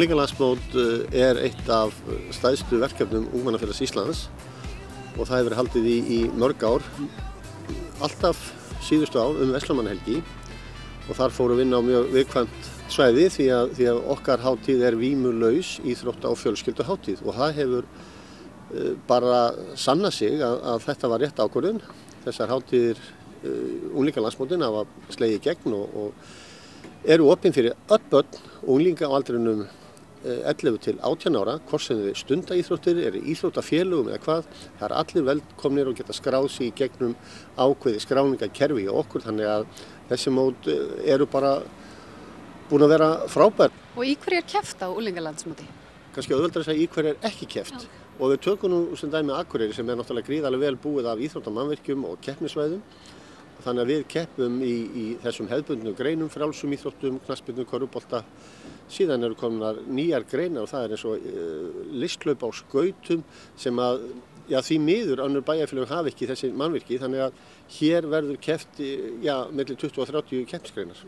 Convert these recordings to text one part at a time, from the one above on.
Unglingalandsmót eitt af stærstu verkefnum Ungmennafélags Íslands og það hefur verið haldið í mörg ár, alltaf síðustu ár Verslunarmannahelgi og þar fórum við inn á mjög viðkvæmt svæði því að okkar hátíð vímulaus íþrótta- og fjölskylduhátíð og það hefur bara sannað sig að þetta var rétt ákvörðun. Þessar hátíðir Unglingalandsmótin hafa slegið í gegn og eru opin fyrir öll börn unglinga á aldrinum 11 til 18 ára, hvort sem þið stunda íþróttir, íþróttafélögum eða hvað. Það er allir velkomnir og geta skráð sig í gegnum ákveði skráningakerfi hjá okkur, þannig að þessi mót eru bara búin að vera frábær. Og í hverju keppt á Unglingalandsmóti? Kannski auðveldara að segja í hverju ekki keppt. Og við tökum nú sem dæmi Akureyri sem náttúrulega gríðarlega vel búið af íþróttamannvirkjum og keppnisvæðum. Þannig að við keppum í þessum hefðbundnu greinum, frjálsum íþróttum, knattspyrnu, körfubolta. Síðan eru komnar nýjar greinar og það er eins og listhlaup á skautum sem að því miður önnur bæjarfélög hafa ekki þessi mannvirki. Þannig að hér verður keppt milli 20 og 30 keppnisgreinar.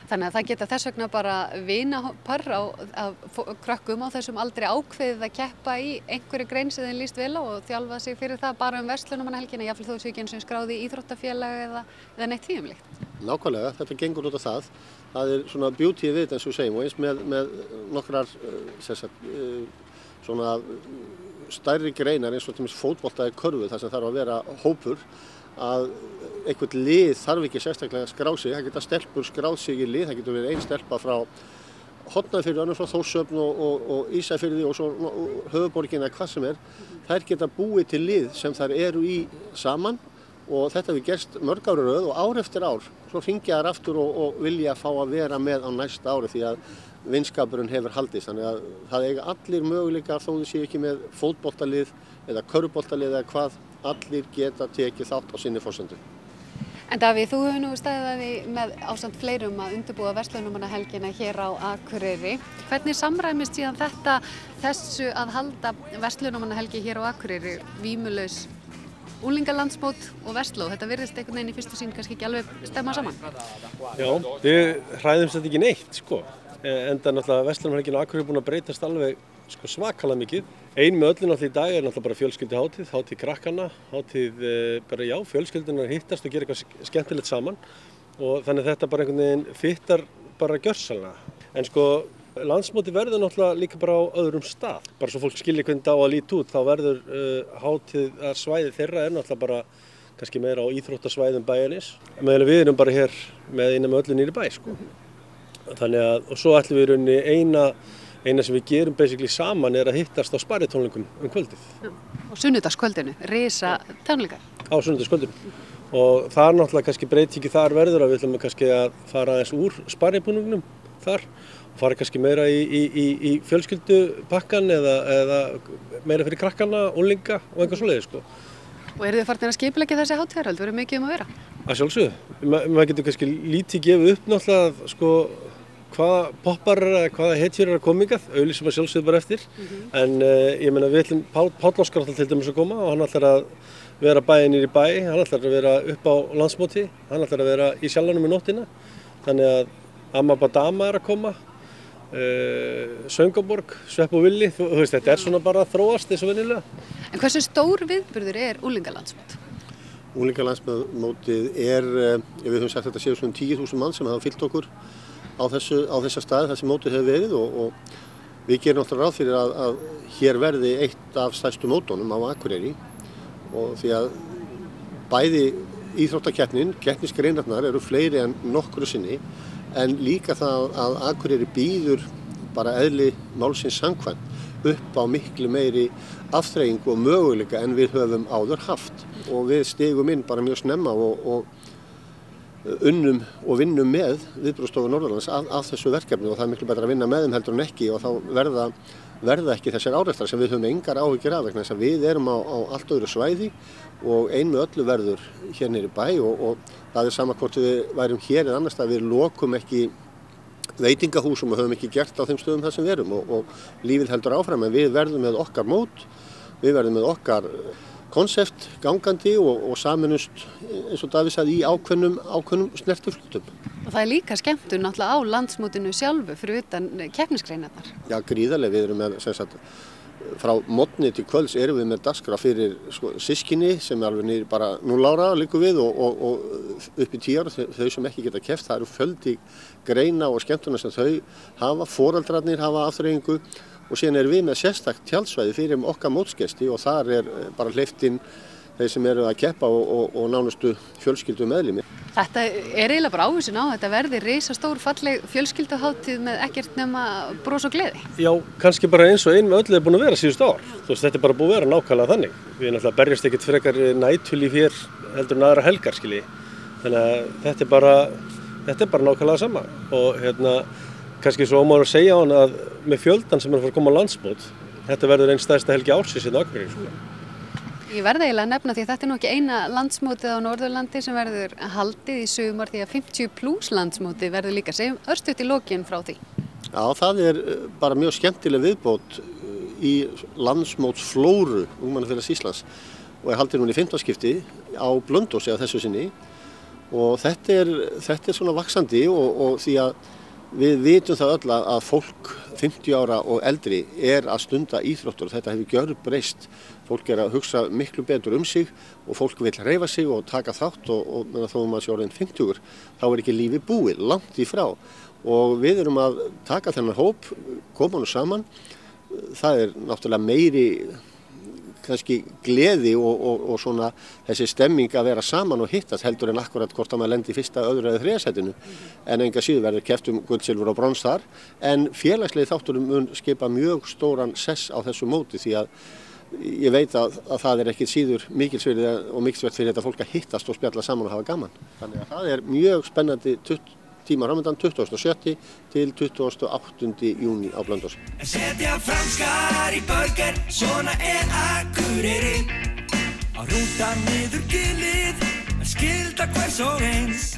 Þannig að það geta þess vegna bara vinapar af krökkum á þessum aldrei ákveðið að keppa í einhverju grein sem þeim líst vel á og þjálfa sig fyrir það bara Verslunarmannahelgina, jafnvel þó séu ekki eins og skráði í íþróttafélag eða neitt því líkt. Nákvæmlega, þetta gengur út á það. Það er svona beauty við þetta eins og við segjum og eins með nokkrar svona stærri greinar eins og til dæmis fótbolta eða körfu þar sem þarf að vera hópur að eitthvað lið þarf ekki sérstaklega að skrá sig, það geta stelpur skráð sig í lið, það getur verið ein stelpa frá Hornafirði, önnur frá Þórshöfn og Ísafirði og svo höfuðborgin eða hvað sem er. Þær geta búið til lið sem þær eru í saman og þetta hefur gerst mörg ári röð og ár eftir ár. Svo hringja þær aftur og vilja fá að vera með á næsta ári því að vinskapurinn hefur haldist. Þannig að það eiga allir möguleika þó þau séu ekki með fótboltalið eða körfuboltalið eða hvað, allir geta tekið þátt á sinni forsendu. En Davíð, þú hefur nú staðið með ásamt fleirum að undirbúa Verslunarmannahelgina hér á Akureyri. Hvernig samræmist síðan þessu að halda Verslunarmannahelgi hér á Akureyri, vímulaus Unglingalandsmót og Versló? Þetta virðist einhvern veginn í fyrstu sýn kannski ekki alveg stemma saman. Já, við hræðumst þetta ekki neitt, enda náttúrulega Verslunarmannahelgin á Akureyri búin að breytast alveg svakalega mikið. Ein með öllu náttúrulega í dag er náttúrulega bara fjölskylduhátíð, hátíð krakkanna, hátíð bara fjölskyldunar hittast og gera eitthvað skemmtilegt saman og þannig að þetta bara einhvern veginn fittar bara gjörsamlega. En landsmóti verður náttúrulega líka bara á öðrum stað. Bara svo fólk skilji hvernig það á að líta út, þá verður hátíðarsvæði þeirra er náttúrulega bara kannski meira á íþróttasvæðum bæjarins. Meðan við erum bara hér með öllu nýri bæ, Þannig að, og svo ætlum við í rauninni eina sem við gerum basically saman er að hittast á sparitónleikum kvöldið. Já. Og sunnudagskvöldinu, risa tónleikar. Á sunnudagskvöldinu. Og það er náttúrulega kannski breytingi þar verður að við ætlum kannski að fara aðeins úr sparibúningnum þar og fara kannski meira í fjölskyldupakkan eða meira fyrir krakkana, unglinga og eitthvað svoleiðis, Og eru þið farin að skipuleggja þessi hátíðarhöld? Verður mikið að vera? Að sjálfsögðu. Maður getur kannski lítið gefið upp náttúrulega hvaða poppar eða hvaða hetjur að koma hingað, auglýsum að sjálfsögðu bara eftir. En ég meina við ætlum Páll Óskar ætlar til dæmis að koma og hann ætlar að vera bæinn niðri í bæ, hann ætlar að vera upp á landsmóti, hann ætlar að vera í Sjallanum í nóttina. Þannig að Amma Badama er að koma, Söngaborg, Svepp og Villi, þetta er svona bara að þróast eins og venjulega. En hversu stór viðburður er Unglingalandsmót? Unglingalandsmótið við höfum sagt þetta séu svona 10.000 mann sem hafa fylgt okkur á þessa staði þar sem mótið hefur verið og við gerum náttúrulega ráð fyrir að hér verði eitt af stærstu mótunum á Akureyri og því að bæði íþróttakeppnin, keppnisgreinarnar eru fleiri en nokkru sinni en líka það að Akureyri býður bara eðli málsins samkvæmt upp á miklu meiri afþreyingu og möguleika en við höfum áður haft og við stigum inn bara mjög snemma og unnum og vinnum með Viðbragðsstofu Norðurlands af þessu verkefni og það er miklu betra að vinna með þeim heldur en ekki og þá verða ekki þessir árekstar sem við höfum engar áhyggjur af vegna þess að við erum á allt öðru svæði og ein með öllu verður hér niðri í bæ og það er sama hvort við værum hér eða annars staðar, við lokum ekki veitingahúsum og höfum ekki gert á þeim stöðum þar sem við erum og lífið heldur áfram en við verðum með okkar mót, við verðum með okkar konsept gangandi og saminust eins og Davíð sagði í ákveðnum snertiflutum. Og það líka skemmtun náttúrulega á landsmótinu sjálfu fyrir utan keppnisgreinarnar. Já, gríðarlega. Við erum með, sem sagt, frá morgni til kvölds erum við með dagskrá fyrir systkini sem er alveg niður bara 0 ára liggur við og upp í 10 ára, þau sem ekki geta keppt. Það eru fjöldi greina og skemmtuna sem þau hafa, foreldrarnir hafa afþreyingu og síðan erum við með sérstakt tjaldsvæði fyrir okkar mótsgesti og þar er bara hleypt inn þeir sem eru að keppa og nánustu fjölskyldu meðlimi. Þetta er eiginlega bara ávísun á þetta verði risastór falleg fjölskylduhátíð með ekkert nema bros og gleði. Já, kannski bara eins og ein með öllu er búin að vera síðustu ár. Þú veist, þetta er bara búin að vera nákvæmlega þannig. Við náttúrulega berjast ekkert frekar næturlíf hér heldur en aðra helgar, skilji. Þannig að þetta er bara nákvæmlega sama. Og kannski svo má að segja á hann að með fjöldan sem er að fara að koma á landsmót, þetta verður einn stærsta helgi ársins hérna á Akureyri. Ég verði eiginlega að nefna því að þetta er nú ekki eina landsmótið á Norðurlandi sem verður haldið í sumar því að 50+ landsmótið verður líka. Segjum örstutt í lokin frá því. Já, það er bara mjög skemmtileg viðbót í landsmótsflóru Ungmennafélags Íslands og er haldið núna í 15. skipti á Blönduósi að þessu sinni og þetta er svona vaxandi og því að við vitum það öll að fólk 50 ára og eldri er að stunda íþróttur og þetta hefur gjörbreyst. Fólk er að hugsa miklu betur sig og fólk vil hreyfa sig og taka þátt og þó maður sé orðinn 50 þá er ekki lífi búið, langt í frá. Og við erum að taka þennan hóp, koma nú saman. Það er náttúrulega meiri kannski gleði og svona þessi stemming að vera saman og hittast heldur en akkurat hvort að maður lendi í fyrsta, öðru eða þriðja sætinu. En enga síður verður keppt gull, silfur og brons þar. En félagslegi þátturum mun skipa mjög stóran sess á þessu móti því að ég veit að það er ekki síður mikilsverð og mikilsvert fyrir þetta fólk að hittast og spjalla saman og hafa gaman. Þannig að það er mjög spennandi tíma framöndan 27. til 28. júní á Blönduósi. Setja franskar í burger, svona er Akureyri. Á rúta niður gilið, skylda hvers og eins.